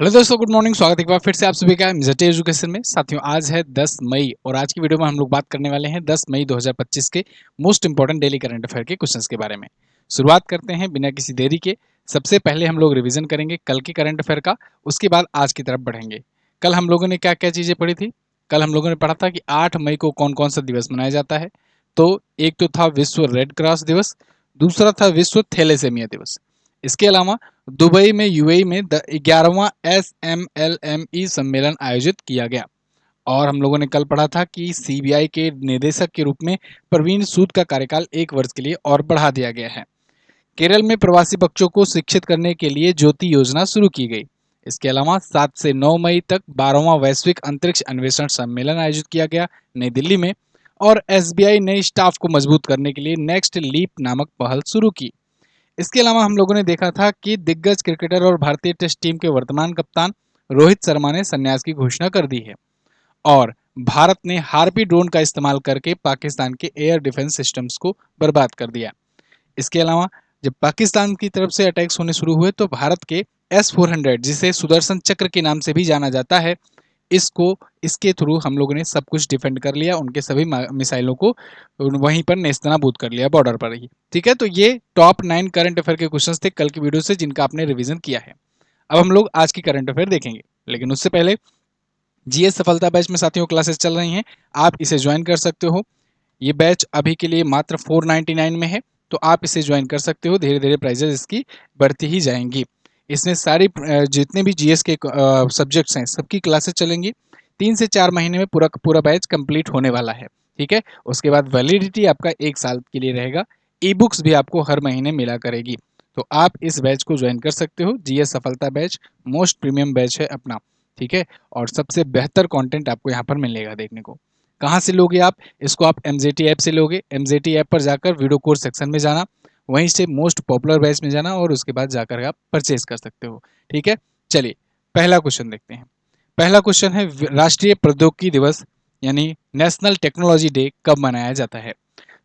Hello दोस्तों, good morning. स्वागत है एक बार फिर से आप सभी का एमजेड एजुकेशन में। साथियों, आज है 10 मई और आज की वीडियो में हम लोग बात करने वाले हैं 10 मई 2025 के most important daily current affair के क्वेश्चंस के बारे में। शुरुआत करते हैं बिना किसी देरी के। सबसे पहले हम लोग रिवीजन करेंगे कल के करंट अफेयर का, उसके बाद आज की तरफ बढ़ेंगे। कल हम लोगों ने क्या क्या चीज़ें पढ़ी थी? कल हम लोगों ने पढ़ा था कि 8 मई को कौन कौन सा दिवस मनाया जाता है। तो एक तो था विश्व रेड क्रॉस दिवस, दूसरा था विश्व थैलेसेमिया दिवस। इसके अलावा दुबई में यूएई में 11वां SMLME सम्मेलन आयोजित किया गया। और हम लोगों ने कल पढ़ा था कि सीबीआई के निदेशक के रूप में प्रवीण सूद का कार्यकाल 1 वर्ष के लिए और बढ़ा दिया गया है। केरल में प्रवासी बच्चों को शिक्षित करने के लिए ज्योति योजना शुरू की गई। इसके अलावा 7 से 9 मई तक 12वां वैश्विक अंतरिक्ष अन्वेषण सम्मेलन आयोजित किया गया नई दिल्ली में। और एसबीआई नई स्टाफ को मजबूत करने के लिए नेक्स्ट लीप नामक पहल शुरू की। इसके अलावा हम लोगों ने देखा था कि दिग्गज क्रिकेटर और भारतीय टेस्ट टीम के वर्तमान कप्तान रोहित शर्मा ने संन्यास की घोषणा कर दी है। और भारत ने हार्पी ड्रोन का इस्तेमाल करके पाकिस्तान के एयर डिफेंस सिस्टम्स को बर्बाद कर दिया। इसके अलावा जब पाकिस्तान की तरफ से अटैक्स होने शुरू हुए तो भारत के S-400, जिसे सुदर्शन चक्र के नाम से भी जाना जाता है, इसको इसके थ्रू हम लोगों ने सब कुछ डिफेंड कर लिया, उनके सभी मिसाइलों को वहीं पर नेस्तनाबूद कर लिया बॉर्डर पर ही। ठीक है, तो ये टॉप 9 करंट अफेयर के क्वेश्चंस थे कल की वीडियो से, जिनका आपने रिवीजन किया है। अब हम लोग आज की करंट अफेयर देखेंगे, लेकिन उससे पहले जीएस सफलता बैच में साथियों क्लासेस चल रही हैं, आप इसे ज्वाइन कर सकते हो। ये बैच अभी के लिए मात्र 499 में है, तो आप इसे ज्वाइन कर सकते हो। धीरे धीरे प्राइजेस इसकी बढ़ती ही जाएंगी। इसमें सारी जितने भी जीएस के सब्जेक्ट्स हैं सबकी क्लासेस चलेंगी। 3 से 4 महीने में पूरा पूरा बैच कंप्लीट होने वाला है। ठीक है, उसके बाद वैलिडिटी आपका 1 साल के लिए रहेगा। ई बुक्स भी आपको हर महीने मिला करेगी। तो आप इस बैच को ज्वाइन कर सकते हो। जीएस सफलता बैच मोस्ट प्रीमियम बैच है अपना। ठीक है, और सबसे बेहतर कंटेंट आपको यहाँ पर मिलेगा देखने को। कहाँ से लोगे आप इसको? आप एमजेटी ऐप से लोगे। एमजेटी ऐप पर जाकर वीडियो कोर्स सेक्शन में जाना, वहीं से मोस्ट पॉपुलर बैच में जाना और उसके बाद जाकर आप परचेज कर सकते हो। ठीक है, चलिए पहला क्वेश्चन देखते हैं। पहला क्वेश्चन है राष्ट्रीय प्रौद्योगिकी दिवस यानी नेशनल टेक्नोलॉजी डे कब मनाया जाता है?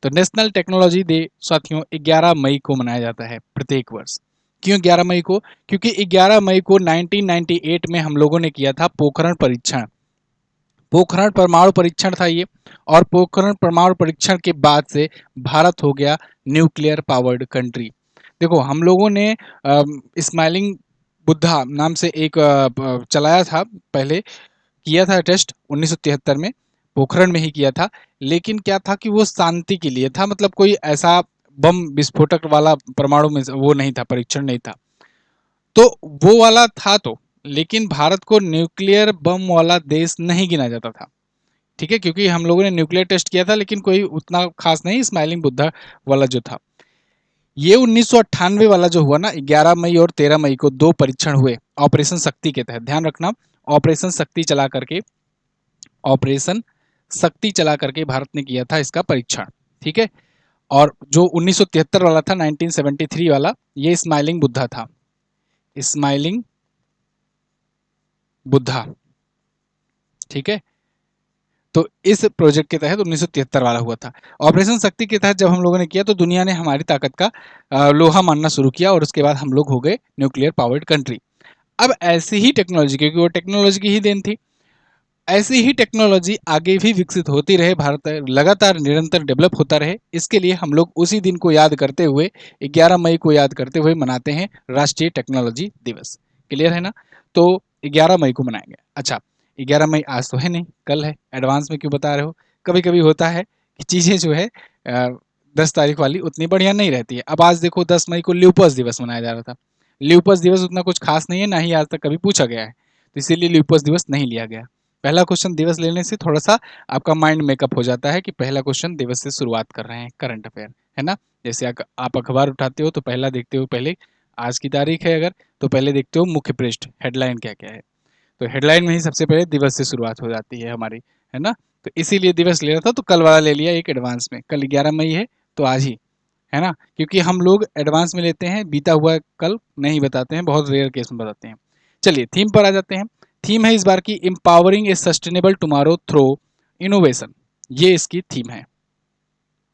तो नेशनल टेक्नोलॉजी डे साथियों 11 मई को मनाया जाता है प्रत्येक वर्ष। क्यों 11 मई को? क्योंकि 11 मई को 1998 में हम लोगों ने किया था पोखरण परीक्षण। पोखरण परमाणु परीक्षण था ये। और पोखरण परमाणु परीक्षण के बाद से भारत हो गया न्यूक्लियर पावर्ड कंट्री। देखो, हम लोगों ने स्माइलिंग बुद्धा नाम से एक चलाया था पहले, किया था टेस्ट 1973 में, पोखरण में ही किया था। लेकिन क्या था कि वो शांति के लिए था, मतलब कोई ऐसा बम विस्फोटक वाला परमाणु में वो नहीं था, परीक्षण नहीं था। तो वो वाला था तो, लेकिन भारत को न्यूक्लियर बम वाला देश नहीं गिना जाता था। ठीक है, क्योंकि हम लोगों ने न्यूक्लियर टेस्ट किया था लेकिन कोई उतना खास नहीं, स्माइलिंग बुद्धा वाला जो था। ये 1998 वाला जो हुआ ना, 11 मई और 13 मई को 2 परीक्षण हुए ऑपरेशन शक्ति के तहत। ध्यान रखना, ऑपरेशन शक्ति चला करके, ऑपरेशन शक्ति चला करके भारत ने किया था इसका परीक्षण। ठीक है, और जो 1973 वाला था, 1973 वाला, ये स्माइलिंग बुद्धा था। स्माइलिंग बुद्धा। ठीक है, तो इस प्रोजेक्ट के तहत 1973 वाला हुआ था। ऑपरेशन शक्ति के तहत जब हम लोगों ने किया तो दुनिया ने हमारी ताकत का लोहा मानना शुरू किया और उसके बाद हम लोग हो गए न्यूक्लियर पावर्ड कंट्री। अब ऐसी ही टेक्नोलॉजी, क्योंकि वो टेक्नोलॉजी की ही देन थी, ऐसी ही टेक्नोलॉजी आगे भी विकसित होती रहे, भारत लगातार निरंतर डेवलप होता रहे, इसके लिए हम लोग उसी दिन को याद करते हुए, 11 मई को याद करते हुए मनाते हैं राष्ट्रीय टेक्नोलॉजी दिवस। क्लियर है ना? तो 11 मई को मनाएंगे। अच्छा, 11 मई आज तो है नहीं, कल है। एडवांस में क्यों बता रहे हो? कभी कभी होता है कि चीज़ें जो है 10 तारीख वाली उतनी बढ़िया नहीं रहती है। अब आज देखो 10 मई को ल्यूपस दिवस मनाया जा रहा था। ल्यूपस दिवस उतना कुछ खास नहीं है, ना ही आज तक कभी पूछा गया है, तो इसीलिए ल्यूपस दिवस नहीं लिया गया। पहला क्वेश्चन दिवस लेने से थोड़ा सा आपका माइंड मेकअप हो जाता है कि पहला क्वेश्चन दिवस से शुरुआत कर रहे हैं करंट अफेयर, है ना? जैसे आप अखबार उठाते हो तो पहला देखते हो, पहले आज की तारीख है अगर, तो पहले देखते हो मुख्य पृष्ठ, हेडलाइन क्या क्या है। तो हेडलाइन में ही सबसे पहले दिवस से शुरुआत हो जाती है हमारी, है ना? तो इसीलिए दिवस ले रहा था, तो कल वाला ले लिया एक एडवांस में। कल 11 मई है तो आज ही, है ना? क्योंकि हम लोग एडवांस में लेते हैं, बीता हुआ कल नहीं बताते हैं, बहुत रेयर केस में बताते हैं। चलिए थीम पर आ जाते हैं। थीम है इस बार की एम्पावरिंग ए सस्टेनेबल टुमारो थ्रू इनोवेशन, ये इसकी थीम है।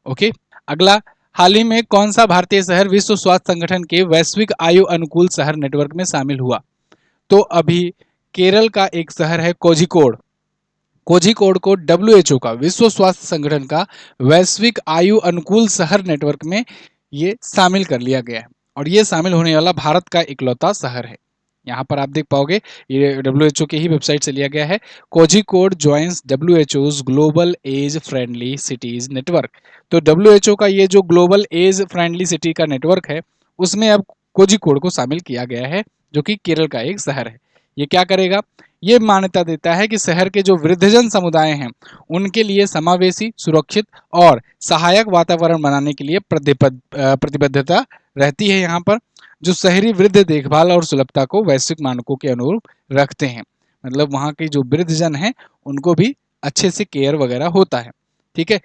ओके, अगला, हाल ही में कौन सा भारतीय शहर विश्व स्वास्थ्य संगठन के वैश्विक आयु अनुकूल शहर नेटवर्क में शामिल हुआ? तो अभी केरल का एक शहर है कोझिकोड, कोझिकोड को डब्ल्यूएचओ का, विश्व स्वास्थ्य संगठन का वैश्विक आयु अनुकूल शहर नेटवर्क में ये शामिल कर लिया गया है और ये शामिल होने वाला भारत का इकलौता शहर है। यहाँ पर आप देख पाओगे ये डब्ल्यूएचओ के ही वेबसाइट से लिया गया है। कोझिकोड ज्वाइंस डब्ल्यूएचओ's global age friendly cities network. तो डब्ल्यूएचओ का ये जो ग्लोबल एज फ्रेंडली सिटी का नेटवर्क है उसमें अब कोझिकोड को शामिल किया गया है, जो कि केरल का एक शहर है। ये क्या करेगा, ये मान्यता देता है कि शहर के जो वृद्धजन समुदाय हैं उनके लिए समावेशी, सुरक्षित और सहायक वातावरण बनाने के लिए प्रतिबद्धता रहती है यहाँ पर, जो शहरी वृद्ध देखभाल और सुलभता को वैश्विक मानकों के अनुरूप रखते हैं। मतलब वहाँ के जो वृद्धजन हैं उनको भी अच्छे से केयर वगैरह होता है। ठीक है,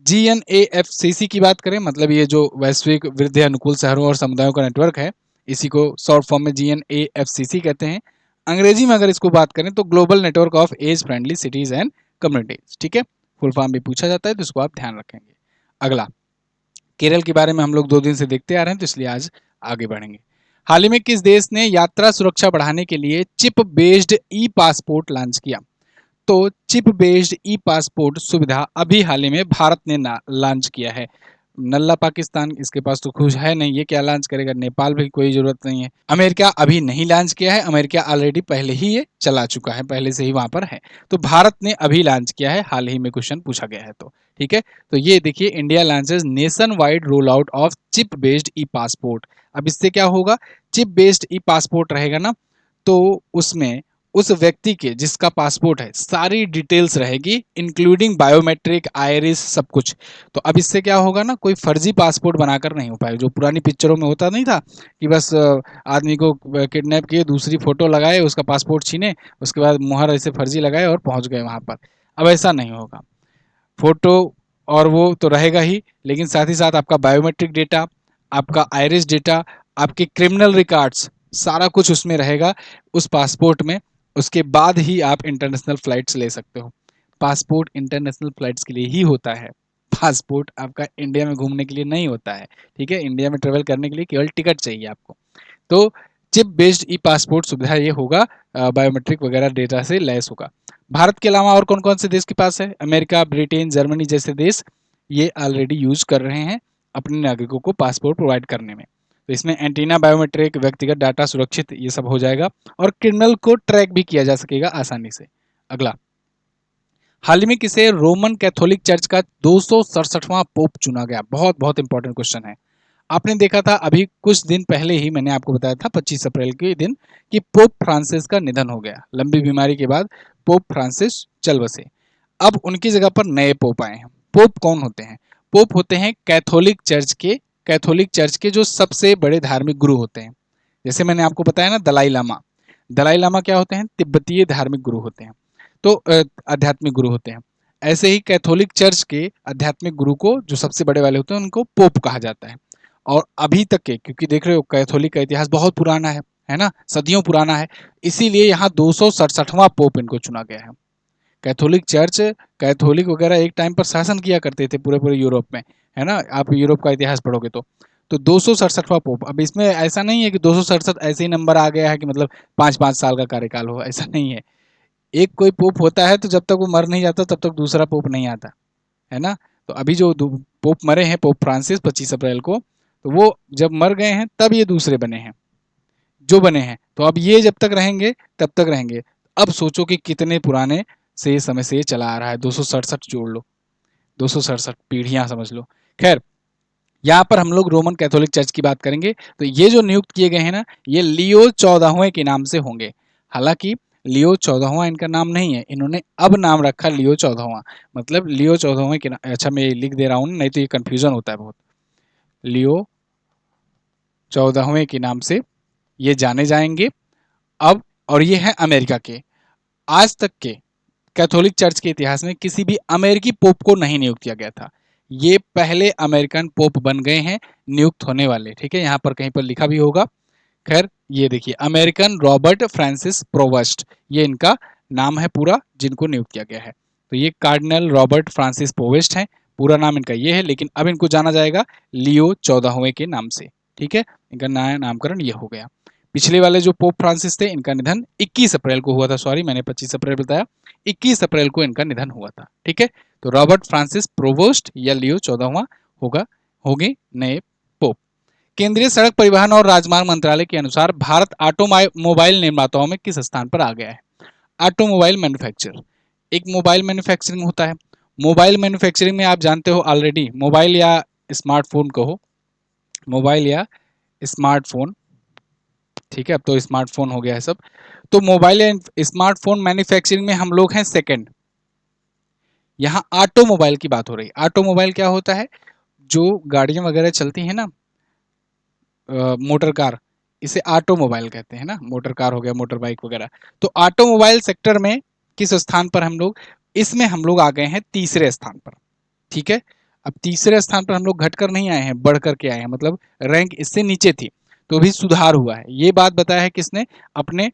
GNAFCC की बात करें, मतलब ये जो वैश्विक वृद्ध अनुकूल शहरों और समुदायों का नेटवर्क है, इसी को शॉर्ट फॉर्म में GNAFCC कहते हैं। अंग्रेजी में अगर इसको बात करें तो global network of age friendly cities and communities. ठीक है, फुल फॉर्म भी पूछा जाता है तो इसको आप ध्यान रखेंगे। अगला, केरल के बारे में हम लोग 2 दिन से देखते आ रहे हैं तो इसलिए आज आगे बढ़ेंगे। हाल ही में किस देश ने यात्रा सुरक्षा बढ़ाने के लिए चिप बेस्ड ई पासपोर्ट लॉन्च किया? तो चिप बेस्ड ई पासपोर्ट सुविधा अभी हाल ही में भारत ने लॉन्च किया है। नल्ला पाकिस्तान, इसके पास तो कुछ है नहीं, ये क्या लॉन्च करेगा? नेपाल भी कोई जरूरत नहीं है। अमेरिका अभी नहीं लॉन्च किया है, अमेरिका ऑलरेडी पहले ही ये चला चुका है, पहले से ही वहां पर है। तो भारत ने अभी लॉन्च किया है, हाल ही में क्वेश्चन पूछा गया है तो। ठीक है, तो ये देखिए, India launches nation wide roll out of chip based E passport. अब इससे क्या होगा, चिप बेस्ड ई पासपोर्ट रहेगा ना, तो उसमें उस व्यक्ति के जिसका पासपोर्ट है सारी डिटेल्स रहेगी, इंक्लूडिंग बायोमेट्रिक, आयरिस, सब कुछ। तो अब इससे क्या होगा ना, कोई फर्जी पासपोर्ट बनाकर नहीं हो पाएगा, जो पुरानी पिक्चरों में होता नहीं था कि बस आदमी को किडनैप किए, दूसरी फोटो लगाए, उसका पासपोर्ट छीने, उसके बाद मुहर ऐसे फर्जी लगाए और पहुंच गए वहां पर। अब ऐसा नहीं होगा, फोटो और वो तो रहेगा ही, लेकिन साथ ही साथ आपका बायोमेट्रिक डेटा, आपका आइरिस डेटा, आपके क्रिमिनल रिकॉर्ड्स, सारा कुछ उसमें रहेगा उस पासपोर्ट में। उसके बाद ही आप इंटरनेशनल फ्लाइट्स ले सकते हो। पासपोर्ट इंटरनेशनल फ्लाइट्स के लिए ही होता है, पासपोर्ट आपका इंडिया में घूमने के लिए नहीं होता है। ठीक है, इंडिया में ट्रेवल करने के लिए केवल टिकट चाहिए आपको। तो चिप बेस्ड ई पासपोर्ट सुविधा ये होगा, बायोमेट्रिक वगैरह डेटा से लैस होगा। भारत के अलावा और कौन कौन से देश के पास है? अमेरिका, ब्रिटेन, जर्मनी जैसे देश ये ऑलरेडी यूज कर रहे हैं अपने नागरिकों को पासपोर्ट प्रोवाइड करने में। तो इसमें एंटीना बायोमेट्रिक, व्यक्तिगत डाटा सुरक्षित, ये सब हो जाएगा और क्रिमिनल को ट्रैक भी किया जा सकेगा आसानी से। अगला, हाल ही में किसे रोमन कैथोलिक चर्च का 267वां पोप चुना गया? बहुत बहुत इंपॉर्टेंट क्वेश्चन है। आपने देखा था अभी कुछ दिन पहले ही मैंने आपको बताया था 25 अप्रैल के दिन कि पोप फ्रांसिस का निधन हो गया। लंबी बीमारी के बाद पोप फ्रांसिस चल बसे। अब उनकी जगह पर नए पोप आए हैं। पोप कौन होते हैं? पोप होते हैं कैथोलिक चर्च के जो सबसे बड़े धार्मिक गुरु होते हैं। जैसे मैंने आपको बताया ना, दलाई लामा। दलाई लामा क्या होते हैं? तिब्बतीय धार्मिक गुरु होते हैं, तो आध्यात्मिक गुरु होते हैं। ऐसे ही कैथोलिक चर्च के आध्यात्मिक गुरु को, जो सबसे बड़े वाले होते हैं, उनको पोप कहा जाता है। और अभी तक के, क्योंकि देख रहे हो कैथोलिक का इतिहास बहुत पुराना है ना, सदियों पुराना है, इसीलिए यहाँ 267वां पोप इनको चुना गया है। कैथोलिक चर्च, कैथोलिक वगैरह एक टाइम पर शासन किया करते थे पूरे पूरे यूरोप में, है ना, आप यूरोप का इतिहास पढ़ोगे तो 267वां पोप। अब इसमें ऐसा नहीं है कि 267 ऐसे ही नंबर आ गया है कि मतलब 5-5 साल का कार्यकाल हो, ऐसा नहीं है। एक कोई पोप होता है तो जब तक वो मर नहीं जाता तब तक दूसरा पोप नहीं आता, है ना। तो अभी जो पोप मरे हैं, पोप फ्रांसिस 25 अप्रैल को, तो वो जब मर गए हैं तब ये दूसरे बने हैं, जो बने हैं। तो अब ये जब तक रहेंगे तब तक रहेंगे। अब सोचो कि कितने पुराने से समय से ये चला आ रहा है, 267 जोड़ लो, 267 पीढ़ियां समझ लो। खैर, यहाँ पर हम लोग रोमन कैथोलिक चर्च की बात करेंगे तो ये जो नियुक्त किए गए हैं ना, ये लियो 14वें के नाम से होंगे। हालांकि लियो 14वां इनका नाम नहीं है, इन्होंने अब नाम रखा लियो 14वां। मतलब लियो 14वें के नाम, अच्छा मैं लिख दे रहा हूँ नहीं तो ये कंफ्यूजन होता है बहुत। लियो 14वें के नाम से ये जाने जाएंगे अब। और ये है अमेरिका के। आज तक के कैथोलिक चर्च के इतिहास में किसी भी अमेरिकी पोप को नहीं नियुक्त किया गया था। ये पहले अमेरिकन पोप बन गए हैं नियुक्त होने वाले। ठीक है, यहाँ पर कहीं पर लिखा भी होगा। खैर, ये देखिए, अमेरिकन रॉबर्ट फ्रांसिस प्रोवस्ट, ये इनका नाम है पूरा, जिनको नियुक्त किया गया है। तो ये कार्डिनल रॉबर्ट फ्रांसिस प्रोवेस्ट हैं, पूरा नाम इनका ये है, लेकिन अब इनको जाना जाएगा लियो 14वें के नाम से। ठीक है, इनका नया नामकरण ये हो गया। पिछले वाले जो पोप फ्रांसिस थे इनका निधन 21 अप्रैल को हुआ था, सॉरी मैंने 25 अप्रैल बताया, 21 अप्रैल को इनका निधन हुआ था। ठीक है, तो रॉबर्ट फ्रांसिस प्रोवोस्ट या लियो 14वां होगा, होंगे नए पोप। केंद्रीय सड़क परिवहन और राजमार्ग मंत्रालय के अनुसार भारत ऑटोमोबाइल निर्माताओं में किस स्थान पर आ गया है? ऑटोमोबाइल मैन्युफैक्चरर, एक मोबाइल मैन्युफैक्चरिंग होता है। मोबाइल मैन्युफैक्चरिंग में आप जानते हो ऑलरेडी, मोबाइल या स्मार्टफोन कहो, मोबाइल या स्मार्टफोन, ठीक है, अब तो स्मार्टफोन हो गया है सब। तो मोबाइल एंड स्मार्टफोन मैन्युफैक्चरिंग में हम लोग हैं सेकंड। यहाँ ऑटोमोबाइल की बात हो रही है। ऑटोमोबाइल क्या होता है? जो गाड़ियां वगैरह चलती हैं ना, मोटर कार, इसे ऑटोमोबाइल कहते हैं ना, मोटर कार हो गया, मोटर बाइक वगैरह। तो ऑटोमोबाइल सेक्टर में किस स्थान पर हम लोग? इसमें हम लोग आ गए हैं तीसरे स्थान पर। ठीक है, अब तीसरे स्थान पर हम लोग घटकर नहीं आए हैं, बढ़ करके आए हैं, मतलब रैंक इससे नीचे थी तो भी सुधार हुआ है। ये बात बताया है किसने? अपने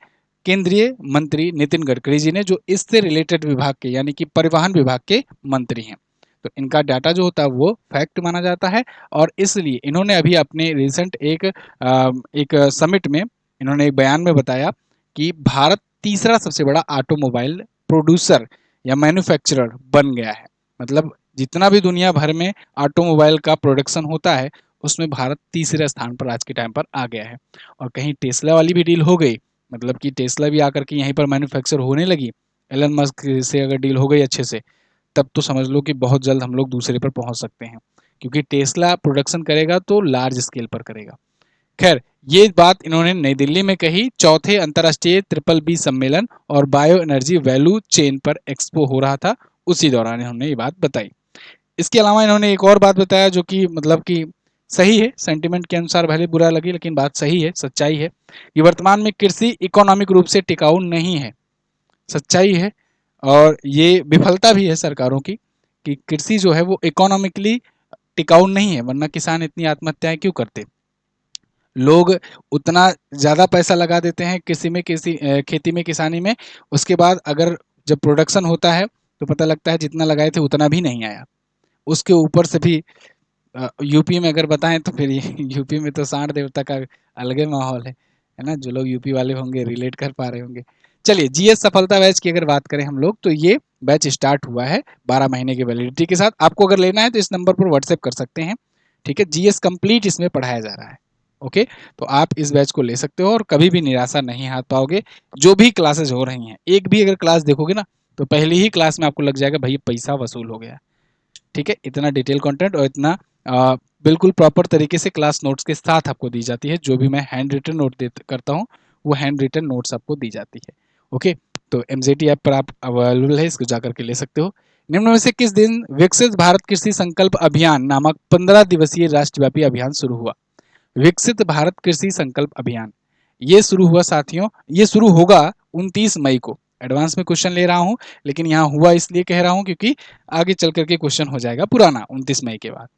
केंद्रीय मंत्री नितिन गडकरी जी ने, जो इससे रिलेटेड विभाग के यानी कि परिवहन विभाग के मंत्री हैं। तो इनका डाटा जो होता है वो फैक्ट माना जाता है, और इसलिए इन्होंने अभी अपने रिसेंट एक समिट में इन्होंने एक बयान में बताया कि भारत तीसरा सबसे बड़ा ऑटोमोबाइल प्रोड्यूसर या मैन्युफैक्चरर बन गया है। मतलब जितना भी दुनिया भर में ऑटोमोबाइल का प्रोडक्शन होता है उसमें भारत तीसरे स्थान पर आज के टाइम पर आ गया है। और कहीं टेस्ला वाली भी डील हो गई, मतलब कि टेस्ला भी आकर के यहीं पर मैन्युफैक्चर होने लगी, एलन मस्क से अगर डील हो गई अच्छे से, तब तो समझ लो कि बहुत जल्द हम लोग दूसरे पर पहुंच सकते हैं, क्योंकि टेस्ला प्रोडक्शन करेगा तो लार्ज स्केल पर करेगा। खैर, ये बात इन्होंने नई दिल्ली में कही, चौथे अंतर्राष्ट्रीय ट्रिपल बी सम्मेलन और बायो एनर्जी वैल्यू चेन पर एक्सपो हो रहा था, उसी दौरान इन्होंने ये बात बताई। इसके अलावा इन्होंने एक और बात बताया जो कि मतलब कि सही है, सेंटिमेंट के अनुसार भले बुरा लगे लेकिन बात सही है, सच्चाई है, कि वर्तमान में कृषि इकोनॉमिक रूप से टिकाऊ नहीं है। सच्चाई है, और ये विफलता भी है सरकारों की कि कृषि जो है वो इकोनॉमिकली टिकाऊ नहीं है, वरना किसान इतनी आत्महत्याएं क्यों करते? लोग उतना ज़्यादा पैसा लगा देते हैं कृषि में, खेती में, किसानी में, उसके बाद अगर जब प्रोडक्शन होता है तो पता लगता है जितना लगाए थे उतना भी नहीं आया। उसके ऊपर से भी यूपी में अगर बताएं तो फिर यूपी में तो सांड देवता का अलग ही माहौल है ना, जो लोग यूपी वाले होंगे रिलेट कर पा रहे होंगे। चलिए, जीएस सफलता बैच की अगर बात करें हम लोग, तो ये बैच स्टार्ट हुआ है 12 महीने की वैलिडिटी के साथ। आपको अगर लेना है तो इस नंबर पर व्हाट्सएप कर सकते हैं। ठीक है, जीएस कंप्लीट इसमें पढ़ाया जा रहा है। ओके, तो आप इस बैच को ले सकते हो और कभी भी निराशा नहीं हाथ पाओगे। जो भी क्लासेज हो रही हैं, एक भी अगर क्लास देखोगे ना तो पहली ही क्लास में आपको लग जाएगा भाई पैसा वसूल हो गया। ठीक है, इतना डिटेल कंटेंट और इतना बिल्कुल प्रॉपर तरीके से क्लास नोट्स के साथ आपको दी जाती है। जो भी मैं हैंड रिटन नोट करता हूँ वो हैंड रिटन नोट्स आपको दी जाती है। ओके, तो एमजेटी ऐप पर आप अवेलेबल है, इसको जाकर के ले सकते हो। निम्न में से किस दिन विकसित भारत कृषि संकल्प अभियान नामक 15 दिवसीय राष्ट्रव्यापी अभियान शुरू हुआ? विकसित भारत कृषि संकल्प अभियान ये शुरू हुआ साथियों, ये शुरू होगा 29 मई को। एडवांस में क्वेश्चन ले रहा हूं, लेकिन यहाँ हुआ इसलिए कह रहा हूं क्योंकि आगे चल करके क्वेश्चन हो जाएगा पुराना 29 मई के बाद।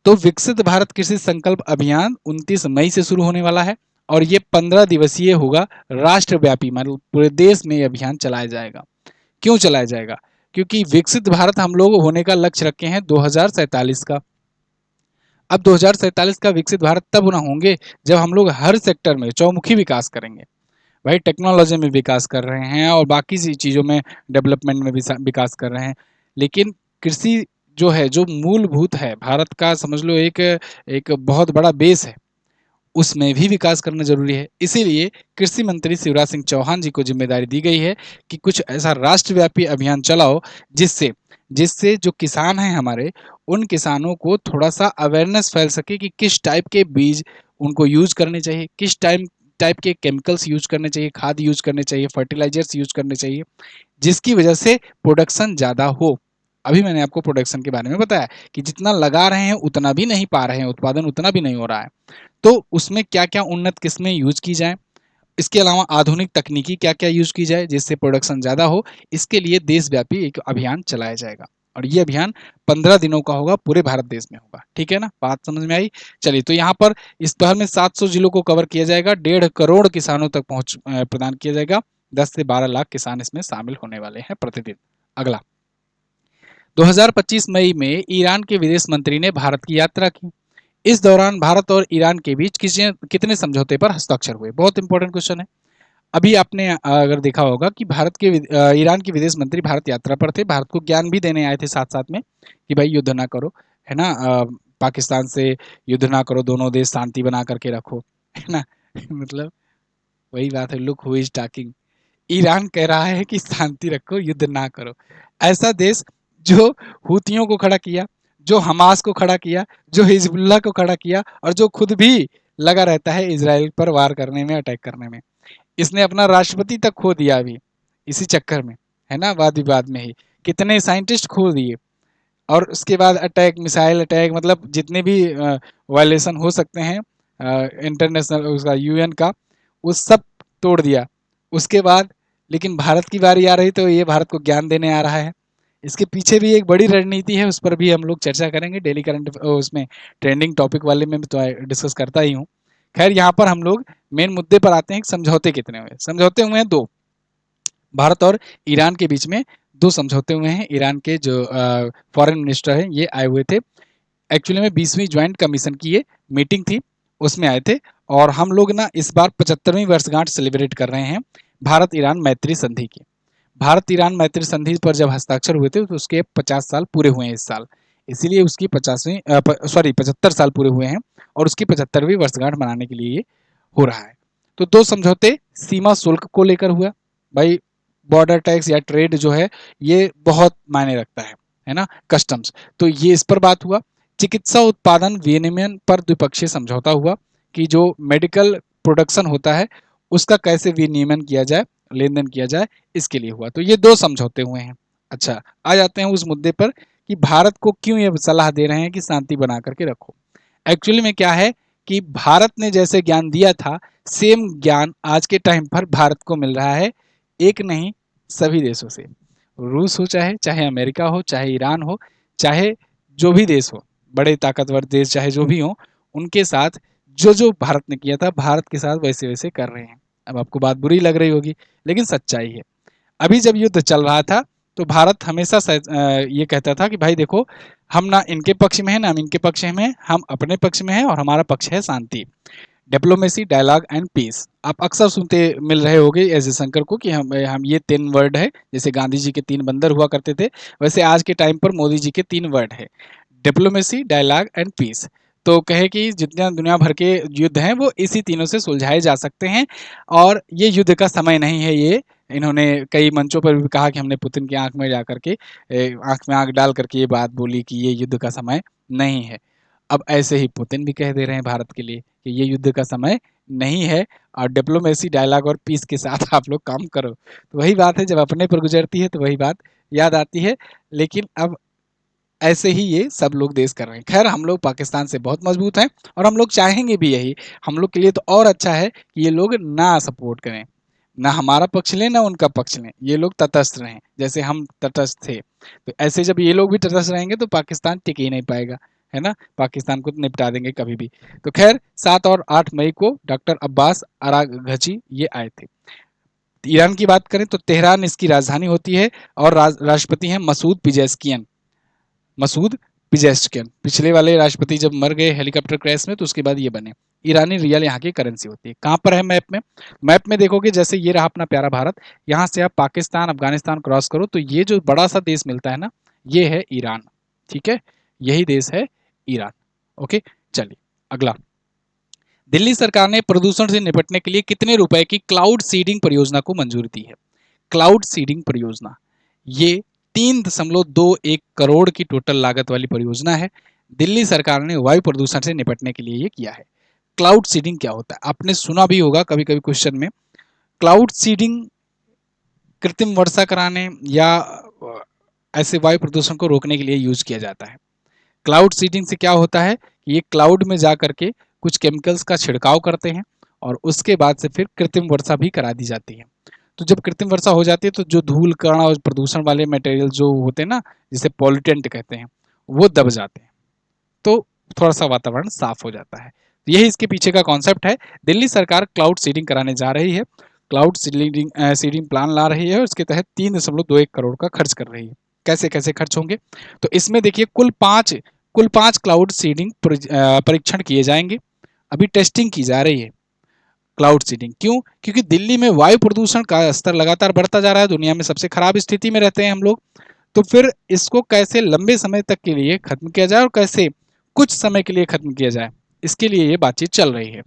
तो विकसित भारत कृषि संकल्प अभियान 29 मई से शुरू होने वाला है और ये 15 दिवसीय होगा, राष्ट्रव्यापी, मतलब पूरे देश में ये अभियान चलाया जाएगा। क्यों चलाया जाएगा? क्योंकि विकसित भारत हम लोग होने का लक्ष्य रखे हैं 2047 का। अब 2047 का विकसित भारत तब ना होंगे जब हम लोग हर सेक्टर में चौमुखी विकास करेंगे। भाई टेक्नोलॉजी में विकास कर रहे हैं और बाकी सी चीज़ों में डेवलपमेंट में भी विकास कर रहे हैं, लेकिन कृषि जो है, जो मूलभूत है भारत का, समझ लो एक एक बहुत बड़ा बेस है, उसमें भी विकास करना जरूरी है। इसीलिए कृषि मंत्री शिवराज सिंह चौहान जी को जिम्मेदारी दी गई है कि कुछ ऐसा राष्ट्रव्यापी अभियान चलाओ जिससे जिससे जो किसान हैं हमारे, उन किसानों को थोड़ा सा अवेयरनेस फैल सके कि किस टाइप के बीज उनको यूज करने चाहिए, किस टाइप के केमिकल्स यूज करने चाहिए, खाद यूज करने चाहिए, फर्टिलाइजर्स यूज करने चाहिए, जिसकी वजह से प्रोडक्शन ज़्यादा हो। अभी मैंने आपको प्रोडक्शन के बारे में बताया कि जितना लगा रहे हैं उतना भी नहीं पा रहे हैं, उत्पादन उतना भी नहीं हो रहा है। तो उसमें क्या-क्या उन्नत किस्में यूज़ की जाएँ, इसके अलावा आधुनिक तकनीकी क्या-क्या यूज़ की जाए जिससे प्रोडक्शन ज़्यादा हो, इसके लिए देशव्यापी एक अभियान चलाया जाएगा और ये अभियान 15 दिनों का होगा, पूरे भारत देश में होगा। ठीक है ना? बात समझ में आई? चलिए, तो यहाँ पर इस भर में 700 जिलों को कवर किया जाएगा, 1.5 करोड़ किसानों तक पहुँच प्रदान किया जाएगा, 10 से 12 लाख किसान इसमें शामिल होने वाले हैं प्रतिदिन। अगला, 2025 मई में ईरान के विदेश मंत्री ने भारत की यात्रा की। इस दौरान भारत और ईरान के बीच कितने समझौते पर हस्ताक्षर हुए? बहुत इंपॉर्टेंट क्वेश्चन है। अभी आपने अगर देखा होगा कि ईरान के विदेश मंत्री भारत यात्रा पर थे, भारत को ज्ञान भी देने आए थे साथ-साथ में कि भाई युद्ध ना करो, है ना? पाकिस्तान से युद्ध ना करो, दोनों देश शांति बना करके रखो, है ना? मतलब वही बात है, look who is talking. Iran कह रहा है कि शांति रखो, युद्ध ना करो। ऐसा देश जो हूतियों को खड़ा किया, जो हमास को खड़ा किया, जो हिजबुल्लाह को खड़ा किया और जो खुद भी लगा रहता है इज़राइल पर वार करने में, अटैक करने में। इसने अपना राष्ट्रपति तक खो दिया अभी इसी चक्कर में, है ना? वाद विवाद में ही कितने साइंटिस्ट खो दिए। और उसके बाद अटैक, मिसाइल अटैक, मतलब जितने भी वायलेशन हो सकते हैं इंटरनेशनल उसका, यूएन का, वो सब तोड़ दिया। उसके बाद लेकिन भारत की बारी आ रही तो ये भारत को ज्ञान देने आ रहा है। इसके पीछे भी एक बड़ी रणनीति है, उस पर भी हम लोग चर्चा करेंगे डेली करंट उसमें ट्रेंडिंग टॉपिक वाले में तो डिस्कस करता ही हूँ। खैर यहाँ पर हम लोग मेन मुद्दे पर आते हैं कि समझौते कितने हुए। समझौते हुए हैं दो, भारत और ईरान के बीच में दो समझौते हुए हैं। ईरान के जो फॉरेन मिनिस्टर हैं ये आए हुए थे, एक्चुअली में 20वीं ज्वाइंट कमीशन की ये मीटिंग थी, उसमें आए थे। और हम लोग ना इस बार 75वीं वर्षगांठ सेलिब्रेट कर रहे हैं भारत ईरान मैत्री संधि की। भारत ईरान मैत्री संधि पर जब हस्ताक्षर हुए थे तो उसके 50 साल पूरे हुए हैं इस साल, इसीलिए उसकी 75 साल पूरे हुए हैं और उसकी 75वीं वर्षगांठ मनाने के लिए ये हो रहा है। तो दो समझौते सीमा शुल्क को लेकर हुआ, भाई बॉर्डर टैक्स या ट्रेड जो है ये बहुत मायने रखता है ना, कस्टम्स, तो ये इस पर बात हुआ। चिकित्सा उत्पादन विनियमन पर द्विपक्षीय समझौता हुआ कि जो मेडिकल प्रोडक्शन होता है उसका कैसे विनियमन किया जाए, लेन देन किया जाए, इसके लिए हुआ। तो ये दो समझौते हुए हैं। अच्छा, आ जाते हैं उस मुद्दे पर कि भारत को क्यों ये सलाह दे रहे हैं कि शांति बना करके रखो। एक्चुअली में क्या है कि भारत ने जैसे ज्ञान दिया था, सेम ज्ञान आज के टाइम पर भारत को मिल रहा है, एक नहीं सभी देशों से। रूस हो, चाहे चाहे अमेरिका हो, चाहे ईरान हो, चाहे जो भी देश हो, बड़े ताकतवर देश चाहे जो भी हो, उनके साथ जो जो भारत ने किया था, भारत के साथ वैसे वैसे कर रहे हैं। अब आपको बात बुरी लग रही होगी, लेकिन सच्चाई है। अभी जब युद्ध चल रहा था तो भारत हमेशा ये कहता था कि भाई देखो, हम ना इनके पक्ष में है ना हम इनके पक्ष में हैं, हम अपने पक्ष में हैं और हमारा पक्ष है शांति। Diplomacy, dialogue and peace. आप अक्सर सुनते मिल रहे होंगे एस जयशंकर को कि हम ये 3 वर्ड है, जैसे गांधी जी के 3 बंदर हुआ करते थे, वैसे आज के टाइम पर मोदी जी के 3 वर्ड है, डिप्लोमेसी, डायलॉग एंड पीस। तो कहे कि जितने दुनिया भर के युद्ध हैं वो इसी तीनों से सुलझाए जा सकते हैं और ये युद्ध का समय नहीं है। ये इन्होंने कई मंचों पर भी कहा कि हमने पुतिन की आंख में जा करके आंख में आंख डाल करके ये बात बोली कि ये युद्ध का समय नहीं है। अब ऐसे ही पुतिन भी कह दे रहे हैं भारत के लिए कि ये युद्ध का समय नहीं है और डिप्लोमेसी, डायलॉग और पीस के साथ आप लोग काम करो। तो वही बात है, जब अपने पर गुजरती है तो वही बात याद आती है। लेकिन अब ऐसे ही ये सब लोग देश कर रहे हैं। खैर हम लोग पाकिस्तान से बहुत मजबूत हैं और हम लोग चाहेंगे भी यही। हम लोग के लिए तो और अच्छा है कि ये लोग ना सपोर्ट करें, ना हमारा पक्ष लें ना उनका पक्ष लें, ये लोग तटस्थ रहें जैसे हम तटस्थ थे। तो ऐसे जब ये लोग भी तटस्थ रहेंगे तो पाकिस्तान टिक ही नहीं पाएगा, है ना? पाकिस्तान को तो निपटा देंगे कभी भी। तो खैर 7 और 8 मई को डॉक्टर अब्बास अरागची ये आए थे। ईरान की बात करें तो तेहरान इसकी राजधानी होती है और राष्ट्रपति हैं मसूद पिजेस्कियन। मसूद पिजेस्कियन पिछले वाले राष्ट्रपति जब मर गए हेलीकॉप्टर क्रैश में तो उसके बाद ये बने। ईरानी रियल यहाँ की करेंसी होती है। कहाँ पर है मैप में? मैप में देखोगे जैसे ये रहा अपना प्यारा भारत, यहाँ से आप पाकिस्तान, अफगानिस्तान क्रॉस करो तो ये जो बड़ा सा देश मिलता है ना, ये है ईरान। ठीक है, यही देश है ईरान। ओके, चलिए अगला। दिल्ली सरकार ने प्रदूषण से निपटने के लिए कितने रुपए की क्लाउड सीडिंग परियोजना को मंजूरी दी है? क्लाउड सीडिंग परियोजना ये 3.21 करोड़ की टोटल लागत वाली परियोजना है। दिल्ली सरकार ने वायु प्रदूषण से निपटने के लिए ये किया है। क्लाउड सीडिंग क्या होता है आपने सुना भी होगा कभी कभी क्वेश्चन में। क्लाउड सीडिंग कृत्रिम वर्षा कराने या ऐसे वायु प्रदूषण को रोकने के लिए यूज किया जाता है। क्लाउड सीडिंग से क्या होता है कि ये क्लाउड में जा करके कुछ केमिकल्स का छिड़काव करते हैं और उसके बाद से फिर कृत्रिम वर्षा भी करा दी जाती है। तो जब कृत्रिम वर्षा हो जाती है तो जो धूल कण और प्रदूषण वाले मटेरियल जो होते हैं ना, जिसे पॉल्यूटेंट कहते हैं, वो दब जाते हैं, तो थोड़ा सा वातावरण साफ हो जाता है। तो यही इसके पीछे का कॉन्सेप्ट है। दिल्ली सरकार क्लाउड सीडिंग कराने जा रही है, क्लाउड सीडिंग प्लान ला रही है और इसके तहत 3.21 करोड़ का खर्च कर रही है। कैसे कैसे खर्च होंगे? तो इसमें देखिए कुल 5 कुल 5 क्लाउड सीडिंग परीक्षण किए जाएंगे। अभी टेस्टिंग की जा रही है क्लाउड सीडिंग। क्यों? क्योंकि दिल्ली में वायु प्रदूषण का स्तर लगातार बढ़ता जा रहा है, दुनिया में सबसे खराब स्थिति में रहते हैं हम लोग। तो फिर इसको कैसे लंबे समय तक के लिए खत्म किया जाए और कैसे कुछ समय के लिए खत्म किया जाए, इसके लिए ये बातचीत चल रही है।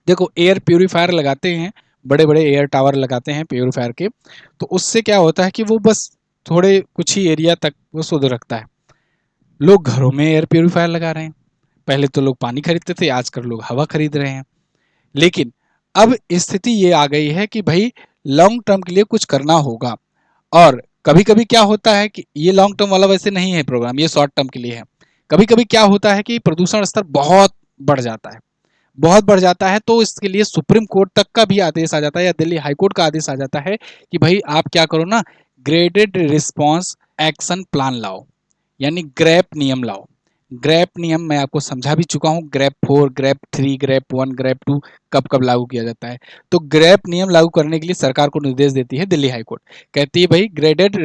देखो, एयर प्यूरीफायर लगाते हैं, बड़े बड़े एयर टावर लगाते हैं प्यूरीफायर के, तो उससे क्या होता है कि वो बस थोड़े कुछ ही एरिया तक वो शुद्ध रखता है। लोग घरों में एयर प्यूरीफायर लगा रहे हैं। पहले तो लोग पानी खरीदते थे, आजकल लोग हवा खरीद रहे हैं। लेकिन अब स्थिति ये आ गई है कि भाई लॉन्ग टर्म के लिए कुछ करना होगा। और कभी कभी क्या होता है कि ये लॉन्ग टर्म वाला वैसे नहीं है प्रोग्राम, ये शॉर्ट टर्म के लिए है। कभी कभी क्या होता है कि प्रदूषण स्तर बहुत बढ़ जाता है, बहुत बढ़ जाता है, तो इसके लिए सुप्रीम कोर्ट तक का भी आदेश आ जाता है या दिल्ली हाई कोर्ट का आदेश आ जाता है कि भाई आप क्या करो ना, ग्रेडेड रिस्पॉन्स एक्शन प्लान लाओ, यानी ग्रैप नियम लाओ। ग्रैप नियम मैं आपको समझा भी चुका हूँ, ग्रैप 4, ग्रैप 3, ग्रैप 1, ग्रैप 2 कब कब लागू किया जाता है। तो ग्रैप नियम लागू करने के लिए सरकार को निर्देश देती है दिल्ली हाई कोर्ट। कहती है भाई ग्रेडेड,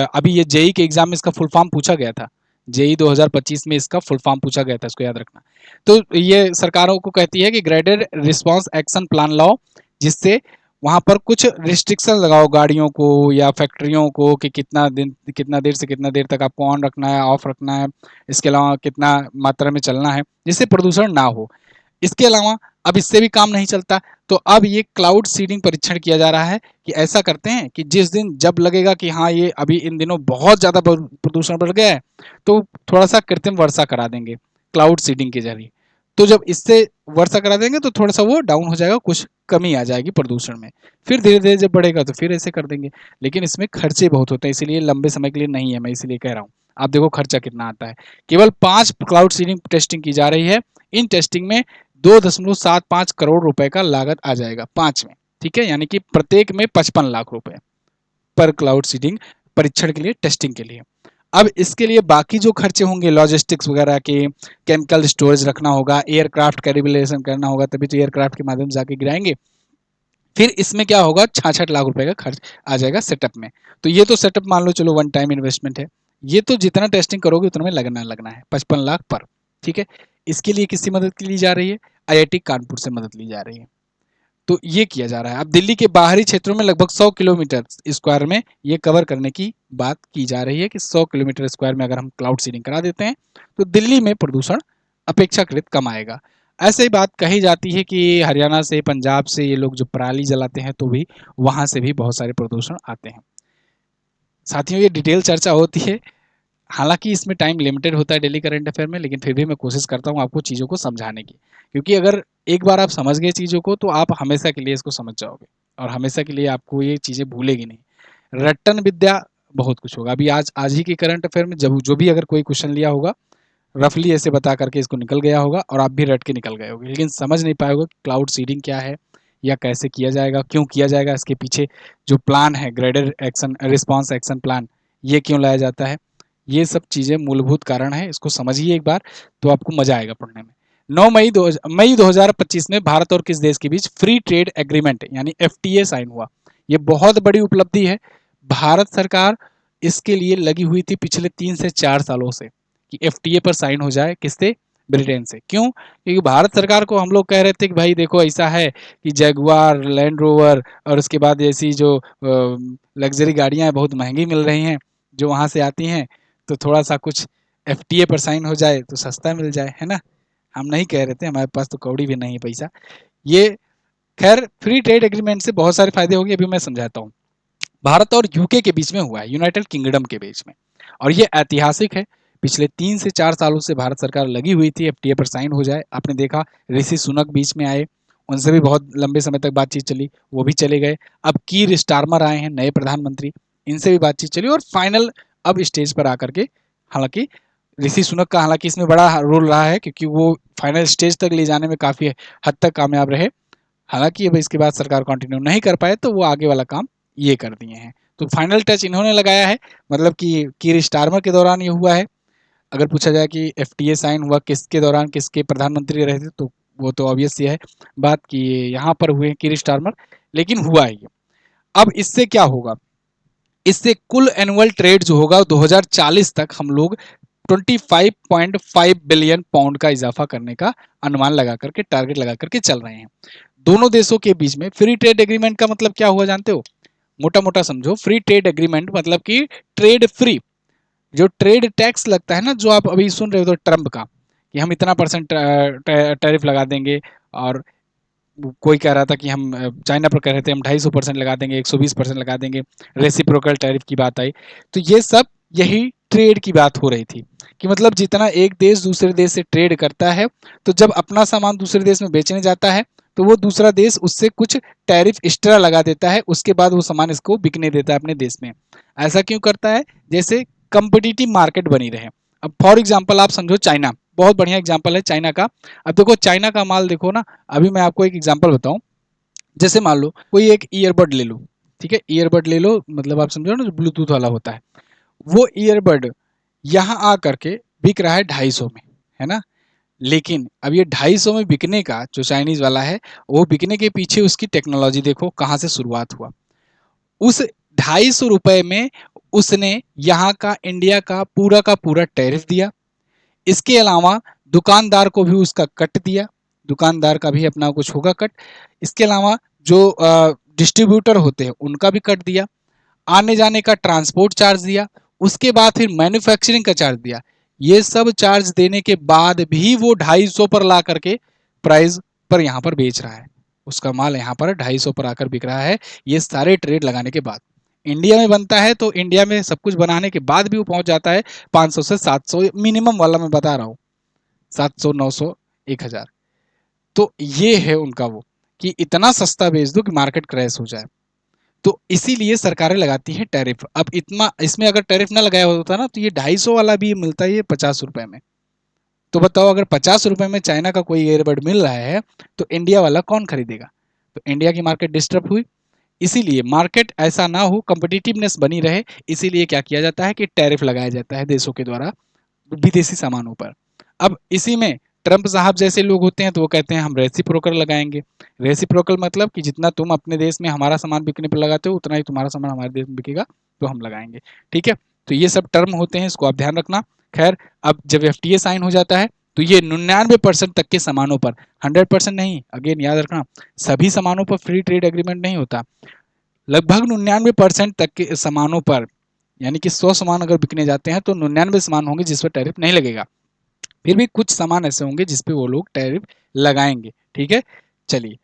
अभी ये जेई के एग्जाम में इसका फुल फॉर्म पूछा गया था, जेई 2025 में इसका फुल फॉर्म पूछा गया था, इसको याद रखना। तो ये सरकारों को कहती है कि ग्रेडेड रिस्पॉन्स एक्शन प्लान लाओ, जिससे वहां पर कुछ रिस्ट्रिक्शन लगाओ गाड़ियों को या फैक्ट्रियों को कि कितना देर से कितना देर तक आपको ऑन रखना है, ऑफ रखना है, इसके अलावा कितना मात्रा में चलना है, जिससे प्रदूषण ना हो। इसके अलावा अब इससे भी काम नहीं चलता, तो अब ये क्लाउड सीडिंग परीक्षण किया जा रहा है कि ऐसा करते हैं कि जिस दिन जब लगेगा कि हाँ ये अभी इन दिनों बहुत ज़्यादा प्रदूषण बढ़ गया है, तो थोड़ा सा कृत्रिम वर्षा करा देंगे क्लाउड सीडिंग के जरिए। तो जब इससे वर्षा करा देंगे तो थोड़ा सा वो डाउन हो जाएगा, कुछ कमी आ जाएगी प्रदूषण में। फिर धीरे धीरे जब बढ़ेगा तो फिर ऐसे कर देंगे। लेकिन इसमें खर्चे बहुत होते हैं, इसीलिए लंबे समय के लिए नहीं है, मैं इसलिए कह रहा हूँ। आप देखो खर्चा कितना आता है। केवल 5 क्लाउड सीडिंग टेस्टिंग की जा रही है। इन टेस्टिंग में 2.75 करोड़ रुपए का लागत आ जाएगा 5 में। ठीक है, यानी कि प्रत्येक में 55 लाख रुपए पर क्लाउड सीडिंग परीक्षण के लिए, टेस्टिंग के लिए। अब इसके लिए बाकी जो खर्चे होंगे लॉजिस्टिक्स वगैरह के, केमिकल स्टोरेज रखना होगा, एयरक्राफ्ट कैलिब्रेशन करना होगा, तभी तो एयरक्राफ्ट के माध्यम से जाके गिराएंगे। फिर इसमें क्या होगा, 66 लाख रुपए का खर्च आ जाएगा सेटअप में। तो ये तो सेटअप मान लो चलो वन टाइम इन्वेस्टमेंट है। ये तो जितना टेस्टिंग करोगे उतना में लगना लगना है 55 लाख पर। ठीक है, इसके लिए किसकी मदद की ली जा रही है? आईआईटी कानपुर से मदद ली जा रही है। तो ये किया जा रहा है। अब दिल्ली के बाहरी क्षेत्रों में लगभग 100 किलोमीटर स्क्वायर में ये कवर करने की बात की जा रही है कि 100 किलोमीटर स्क्वायर में अगर हम क्लाउड सीडिंग करा देते हैं तो दिल्ली में प्रदूषण अपेक्षाकृत कम आएगा। ऐसे ही बात कही जाती है कि हरियाणा से, पंजाब से ये लोग जो पराली जलाते हैं तो भी वहां से भी बहुत सारे प्रदूषण आते हैं। साथियों, ये डिटेल चर्चा होती है, हालांकि इसमें टाइम लिमिटेड होता है डेली करंट अफेयर में, लेकिन फिर भी मैं कोशिश करता हूँ आपको चीज़ों को समझाने की। क्योंकि अगर एक बार आप समझ गए चीज़ों को तो आप हमेशा के लिए इसको समझ जाओगे और हमेशा के लिए आपको ये चीज़ें भूलेगी नहीं। रट्टन विद्या बहुत कुछ होगा। अभी आज आज ही के करंट अफेयर में जब जो भी अगर कोई क्वेश्चन लिया होगा, रफली ऐसे बता करके इसको निकल गया होगा और आप भी रट के निकल गए होगे, लेकिन समझ नहीं पाए होगे कि क्लाउड सीडिंग क्या है या कैसे किया जाएगा, क्यों किया जाएगा, इसके पीछे जो प्लान है graded action response action plan, ये क्यों लाया जाता है। ये सब चीज़ें मूलभूत कारण है, इसको समझिए एक बार तो आपको मजा आएगा पढ़ने में। 9 मई 2025 में भारत और किस देश के बीच फ्री ट्रेड एग्रीमेंट यानी एफटीए साइन हुआ। ये बहुत बड़ी उपलब्धि है। भारत सरकार इसके लिए लगी हुई थी पिछले 3 से 4 सालों से कि एफटीए पर साइन हो जाए, किससे? ब्रिटेन से। क्यों? क्योंकि भारत सरकार को हम लोग कह रहे थे कि भाई देखो ऐसा है कि जगुआर, लैंड रोवर और उसके बाद ऐसी जो लग्जरी गाड़ियां बहुत महंगी मिल रही हैं जो वहां से आती हैं, तो थोड़ा सा कुछ एफटीए पर साइन हो जाए तो सस्ता मिल जाए, है ना। हम नहीं कह रहे थे, हमारे पास तो कौड़ी भी नहीं है पैसा। ये खैर फ्री ट्रेड एग्रीमेंट से बहुत सारे फायदे होंगे, अभी मैं समझाता हूँ। भारत और यूके के बीच में हुआ है, यूनाइटेड किंगडम के बीच में, और ये ऐतिहासिक है। पिछले 3 से 4 सालों से भारत सरकार लगी हुई थी एफटीए पर साइन हो जाए। आपने देखा ऋषि सुनक बीच में आए, उनसे भी बहुत लंबे समय तक बातचीत चली, वो भी चले गए। अब कीर स्टारमर आए हैं नए प्रधानमंत्री, इनसे भी बातचीत चली और फाइनल अब स्टेज पर आकर के, हालांकि ऋषि सुनक का हालांकि इसमें बड़ा रोल रहा है क्योंकि वो फाइनल स्टेज तक ले जाने में काफ़ी हद तक कामयाब रहे। हालांकि अब इसके बाद सरकार कंटिन्यू नहीं कर पाए तो वो आगे वाला काम ये कर दिए हैं। तो फाइनल टच इन्होंने लगाया है, मतलब कि कीर स्टारमर के दौरान ये हुआ है। अगर पूछा जाए कि एफटीए साइन हुआ किसके दौरान, किसके प्रधानमंत्री रहे थे, तो वो तो ऑब्वियस ये है बात कि यहाँ पर हुए कीर स्टारमर, लेकिन हुआ है ये। अब इससे क्या होगा? इससे कुल एनुअल ट्रेड जो होगा 2040 तक हम लोग 25.5 बिलियन पाउंड का इजाफा करने का अनुमान लगा करके, टारगेट लगा करके चल रहे हैं। दोनों देशों के बीच में फ्री ट्रेड एग्रीमेंट का मतलब क्या हुआ जानते हो? मोटा मोटा समझो, फ्री ट्रेड एग्रीमेंट मतलब कि ट्रेड फ्री। जो ट्रेड टैक्स लगता है ना, जो आप अभी सुन रहे हो तो ट्रम्प का, कि हम इतना परसेंट टैरिफ लगा देंगे, और कोई कह रहा था कि हम चाइना पर कह रहे थे हम 250% लगा देंगे, 120% लगा देंगे, रेसिप्रोकल टैरिफ की बात आई। तो ये सब यही ट्रेड की बात हो रही थी, कि मतलब जितना एक देश दूसरे देश से ट्रेड करता है, तो जब अपना सामान दूसरे देश में बेचने जाता है तो वो दूसरा देश उससे कुछ टैरिफ एक्स्ट्रा लगा देता है, उसके बाद वो सामान इसको बिकने देता है अपने देश में। ऐसा क्यों करता है? जैसे कंपिटिटिव मार्केट बनी रहे। अब फॉर एग्जाम्पल आप समझो चाइना, बहुत बढ़िया एग्जाम्पल है चाइना का। अब देखो चाइना का माल देखो ना, अभी मैं आपको एक एग्जांपल बताऊं। जैसे मान लो कोई एक ईयरबड ले लो, ठीक है, ईयरबड ले लो, मतलब आप समझो ना, जो ब्लूटूथ वाला होता है, वो ईयरबड यहाँ आ करके बिक रहा है 250 में, है ना। लेकिन अब ये 250 में बिकने का जो चाइनीज वाला है, वो बिकने के पीछे उसकी टेक्नोलॉजी देखो कहाँ से शुरुआत हुआ। उस 250 रुपए में उसने यहाँ का, इंडिया का पूरा टैरिफ दिया। इसके अलावा दुकानदार को भी उसका कट दिया, दुकानदार का भी अपना कुछ होगा कट। इसके अलावा जो डिस्ट्रीब्यूटर होते हैं उनका भी कट दिया, आने जाने का ट्रांसपोर्ट चार्ज दिया, उसके बाद फिर मैन्युफैक्चरिंग का चार्ज दिया। ये सब चार्ज देने के बाद भी वो 250 पर ला करके प्राइस पर यहाँ पर बेच रहा है, उसका माल यहाँ पर 250 पर आकर बिक रहा है। ये सारे ट्रेड लगाने के बाद इंडिया में बनता है, तो इंडिया में सब कुछ बनाने के बाद भी वो पहुंच जाता है 500 से 700, मिनिमम वाला मैं बता रहा हूँ, 700, 900, 1000। तो ये है उनका वो, कि इतना सस्ता बेच दो कि मार्केट क्रैश हो जाए। तो इसीलिए सरकारें लगाती हैं टैरिफ। अब इतना, इसमें अगर टैरिफ ना लगाया होता ना, तो ये 250 वाला भी मिलता है ये 50 रुपए में। तो बताओ, अगर 50 रुपए में चाइना का कोई ईयरबड मिल रहा है, तो इंडिया वाला कौन खरीदेगा? तो इंडिया की मार्केट डिस्टर्ब हुई। इसीलिए मार्केट ऐसा ना हो, कंपिटिटिवनेस बनी रहे, इसीलिए क्या किया जाता है कि टैरिफ लगाया जाता है देशों के द्वारा विदेशी सामानों पर। अब इसी में ट्रंप साहब जैसे लोग होते हैं, तो वो कहते हैं हम रेसिप्रोकल लगाएंगे। रेसिप्रोकल मतलब कि जितना तुम अपने देश में हमारा सामान बिकने पर लगाते हो, उतना ही तुम्हारा सामान हमारे देश में बिकेगा, तो हम लगाएंगे। ठीक है, तो ये सब टर्म होते हैं, इसको आप ध्यान रखना। खैर, अब जब एफटीए साइन हो जाता है, तो ये 99% तक के सामानों पर, 100% नहीं, अगेन याद रखना, सभी सामानों पर फ्री ट्रेड एग्रीमेंट नहीं होता। लगभग 99% तक के सामानों पर, यानी कि 100 सामान अगर बिकने जाते हैं, तो 99 सामान होंगे जिस पर टैरिफ नहीं लगेगा। फिर भी कुछ सामान ऐसे होंगे जिसपे वो लोग टैरिफ लगाएंगे। ठीक है, चलिए,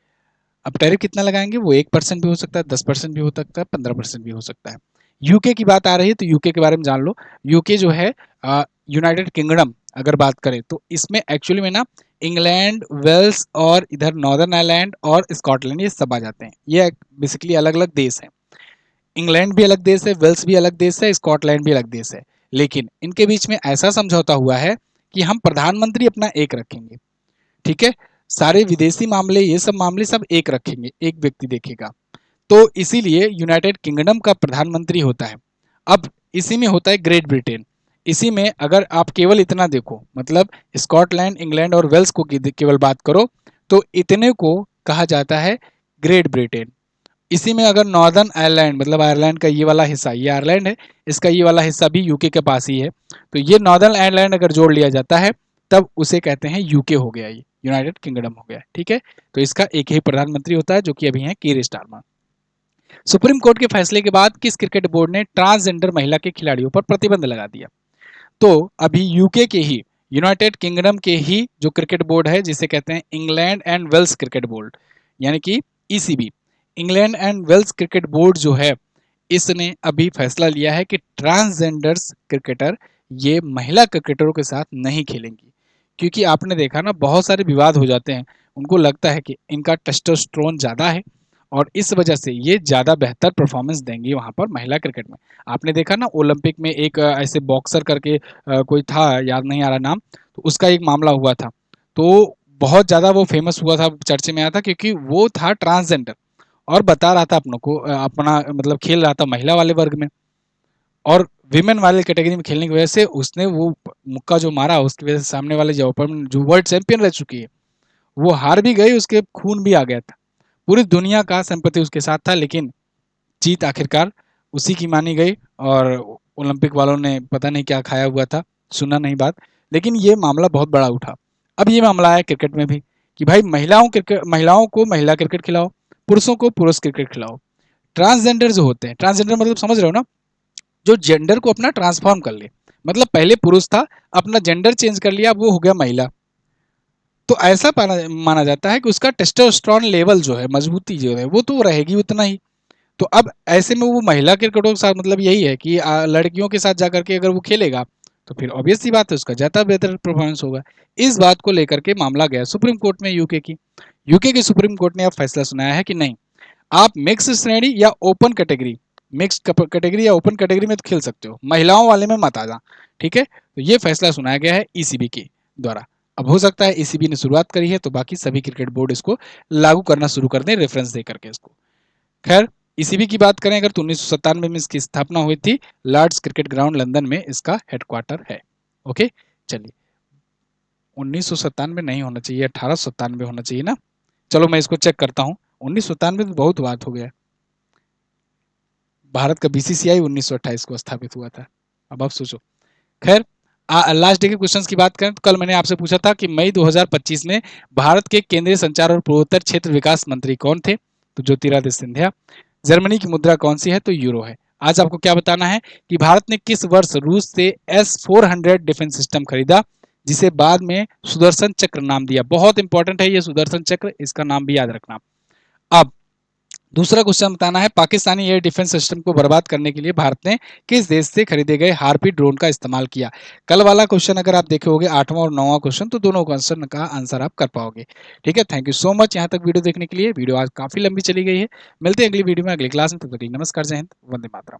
अब टैरिफ कितना लगाएंगे? वो 1% भी हो सकता है, 10% भी हो सकता है, 15% भी हो सकता है। यूके की बात आ रही है, तो यूके के बारे में जान लो। यूके जो है, यूनाइटेड किंगडम अगर बात करें, तो इसमें एक्चुअली में ना इंग्लैंड, वेल्स और इधर नॉर्दर्न आयरलैंड और स्कॉटलैंड, ये सब आ जाते हैं। ये बेसिकली अलग अलग देश हैं। इंग्लैंड भी अलग देश है, वेल्स भी अलग देश है, स्कॉटलैंड भी अलग देश है। लेकिन इनके बीच में ऐसा समझौता हुआ है कि हम प्रधानमंत्री अपना एक रखेंगे। ठीक है, सारे विदेशी मामले, ये सब मामले सब एक रखेंगे, एक व्यक्ति देखेगा। तो इसीलिए यूनाइटेड किंगडम का प्रधानमंत्री होता है। अब इसी में होता है ग्रेट ब्रिटेन। इसी में अगर आप केवल इतना देखो, मतलब स्कॉटलैंड, इंग्लैंड और वेल्स को केवल बात करो, तो इतने को कहा जाता है ग्रेट ब्रिटेन। इसी में अगर नॉर्दर्न आयरलैंड, मतलब आयरलैंड का ये वाला हिस्सा, ये आयरलैंड है, इसका ये वाला हिस्सा भी यूके के पास ही है, तो ये नॉर्दर्न आयरलैंड अगर जोड़ लिया जाता है, तब उसे कहते हैं यूके हो गया, ये यूनाइटेड किंगडम हो गया। ठीक है, तो इसका एक ही प्रधानमंत्री होता है, जो कि अभी है कीर स्टारमर। सुप्रीम कोर्ट के फैसले के बाद किस क्रिकेट बोर्ड ने ट्रांसजेंडर महिला के खिलाड़ियों पर प्रतिबंध लगा दिया? तो अभी यूके के ही, यूनाइटेड किंगडम के ही जो क्रिकेट बोर्ड है, जिसे कहते हैं England and Wales cricket board, यानी कि ECB, England and Wales cricket board जो है, इसने अभी फैसला लिया है कि ट्रांसजेंडर्स क्रिकेटर ये महिला क्रिकेटरों के साथ नहीं खेलेंगी। क्योंकि आपने देखा ना, बहुत सारे विवाद हो जाते हैं, उनको लगता है कि इनका टेस्टोस्टेरोन ज़्यादा है, और इस वजह से ये ज़्यादा बेहतर परफॉर्मेंस देंगी वहाँ पर महिला क्रिकेट में। आपने देखा ना, ओलंपिक में एक ऐसे बॉक्सर करके कोई था, याद नहीं आ रहा नाम, तो उसका एक मामला हुआ था। तो बहुत ज़्यादा वो फेमस हुआ था, चर्चे में आया था, क्योंकि वो था ट्रांसजेंडर और बता रहा था अपनों को, अपना मतलब खेल रहा था महिला वाले वर्ग में, और विमेन वाले कैटेगरी में खेलने की वजह से उसने वो मुक्का जो मारा, उसकी वजह से सामने वाले जो वर्ल्ड चैंपियन रह चुकी है, वो हार भी गई, उसके खून भी आ गया था। पूरी दुनिया का संपत्ति उसके साथ था, लेकिन जीत आखिरकार उसी की मानी गई। और ओलंपिक वालों ने पता नहीं क्या खाया हुआ था, सुना नहीं बात, लेकिन ये मामला बहुत बड़ा उठा। अब ये मामला आया क्रिकेट में भी कि भाई महिलाओं को महिला क्रिकेट खिलाओ, पुरुषों को पुरुष क्रिकेट खिलाओ। ट्रांसजेंडर जो होते हैं, ट्रांसजेंडर मतलब समझ रहे हो ना, जो जेंडर को अपना ट्रांसफॉर्म कर ले, मतलब पहले पुरुष था, अपना जेंडर चेंज कर लिया, अब वो हो गया महिला। तो ऐसा माना जाता है कि उसका टेस्टोस्टेरोन लेवल जो है, मजबूती जो है, वो तो रहेगी उतना ही। तो अब ऐसे में वो महिला क्रिकेटरों के साथ मतलब यही है कि लड़कियों के साथ जाकर के अगर वो खेलेगा तो फिर ऑब्वियस सी बात है उसका ज़्यादा बेहतर परफॉर्मेंस होगा। इस बात को लेकर के मामला गया सुप्रीम कोर्ट में, यूके की सुप्रीम कोर्ट ने अब फैसला सुनाया है कि नहीं, आप मिक्स श्रेणी या ओपन कैटेगरी, मिक्स कैटेगरी या ओपन कैटेगरी में तो खेल सकते हो, महिलाओं वाले में मत आना। ठीक है, तो ये फैसला सुनाया गया है ईसीबी के द्वारा। अब हो सकता है ईसीबी ने शुरुआत करी है तो बाकी सभी क्रिकेट बोर्ड इसको लागू करना शुरू कर दें, रेफरेंस दे करके इसको। खैर, ईसीबी की बात करें अगर तो 1997 में इसकी स्थापना हुई थी, लॉर्ड्स क्रिकेट ग्राउंड लंदन में इसका हेडक्वार्टर है। ओके, चलिए, 1997 नहीं होना चाहिए, 1897 होना चाहिए ना। चलो मैं इसको चेक करता हूँ, 1997 तो बहुत बात हो गया। भारत का बीसीसीआई 1928 को स्थापित हुआ था। अब आप सोचो। खैर, लास्ट डे के क्वेश्चंस की बात करें तो कल मैंने आपसे पूछा था कि मई 2025 में भारत के केंद्रीय संचार और पूर्वोत्तर क्षेत्र विकास मंत्री कौन थे, तो ज्योतिरादित्य सिंधिया। जर्मनी की मुद्रा कौन सी है, तो यूरो है। आज आपको क्या बताना है कि भारत ने किस वर्ष रूस से S-400 डिफेंस सिस्टम खरीदा, जिसे बाद में सुदर्शन चक्र नाम दिया। बहुत इंपॉर्टेंट है ये सुदर्शन चक्र, इसका नाम भी याद रखना। अब दूसरा क्वेश्चन बताना है, पाकिस्तानी एयर डिफेंस सिस्टम को बर्बाद करने के लिए भारत ने किस देश से खरीदे गए हार्पी ड्रोन का इस्तेमाल किया। कल वाला क्वेश्चन अगर आप देखे होगे 8वां और 9वां क्वेश्चन, तो दोनों क्वेश्चन का आंसर आप कर पाओगे। ठीक है, थैंक यू सो मच यहाँ तक वीडियो देखने के लिए। वीडियो आज काफी लंबी चली गई है। मिलते हैं अगली वीडियो में, अगली क्लास में। तब तक नमस्कार, जय हिंद, वंदे मातरम।